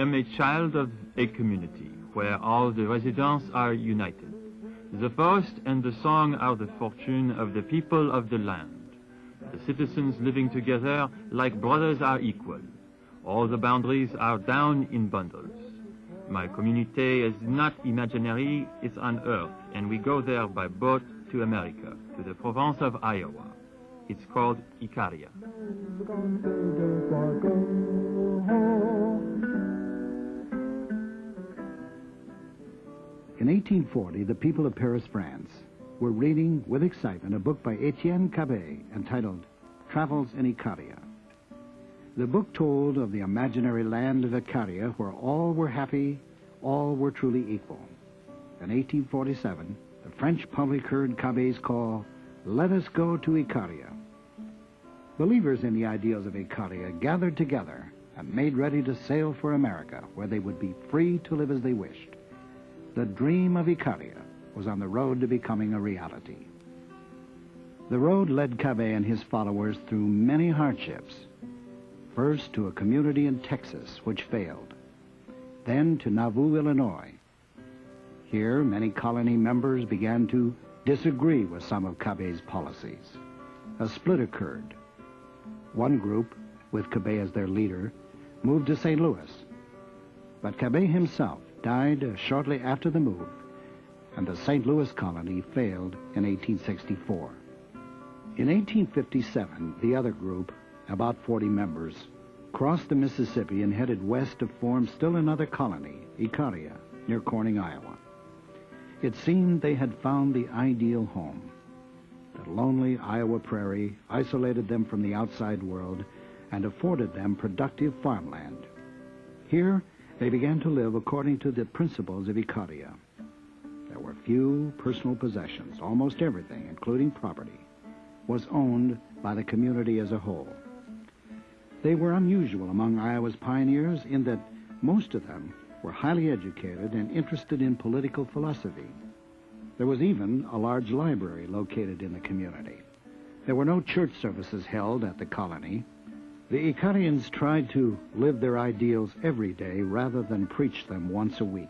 am a child of a community where all the residents are united. The forest and the song are the fortune of the people of the land. The citizens living together like brothers are equal. All the boundaries are down in bundles. My community is not imaginary, it's on earth, and we go there by boat to America, to the province of Iowa. It's called Icaria. In 1840, the people of Paris, France, were reading with excitement a book by Etienne Cabet entitled Travels in Icaria. The book told of the imaginary land of Icaria where all were happy, all were truly equal. In 1847, the French public heard Cabet's call, "Let us go to Icaria." Believers in the ideals of Icaria gathered together and made ready to sail for America, where they would be free to live as they wished. The dream of Icaria was on the road to becoming a reality. The road led Cabet and his followers through many hardships. First to a community in Texas, which failed. Then to Nauvoo, Illinois. Here, many colony members began to disagree with some of Cabet's policies. A split occurred. One group, with Cabet as their leader, moved to St. Louis. But Cabet himself died shortly after the move, and the St. Louis colony failed in 1864. In 1857, the other group, about 40 members, crossed the Mississippi and headed west to form still another colony, Icaria, near Corning, Iowa. It seemed they had found the ideal home. The lonely Iowa prairie isolated them from the outside world and afforded them productive farmland. Here, they began to live according to the principles of Icaria. There were few personal possessions. Almost everything, including property, was owned by the community as a whole. They were unusual among Iowa's pioneers in that most of them were highly educated and interested in political philosophy. There was even a large library located in the community. There were no church services held at the colony. The Icarians tried to live their ideals every day rather than preach them once a week.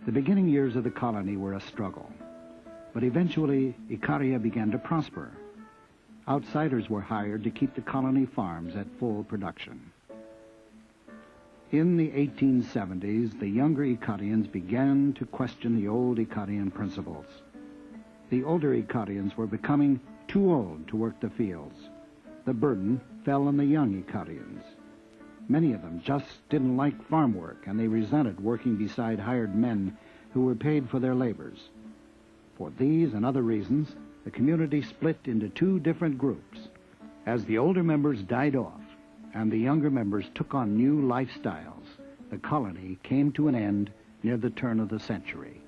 The beginning years of the colony were a struggle, but eventually Icaria began to prosper. Outsiders were hired to keep the colony farms at full production. In the 1870s, the younger Icarians began to question the old Icarian principles. The older Icarians were becoming too old to work the fields. The burden fell on the young Icarians. Many of them just didn't like farm work, and they resented working beside hired men who were paid for their labors. For these and other reasons, the community split into two different groups. As the older members died off and the younger members took on new lifestyles, the colony came to an end near the turn of the century.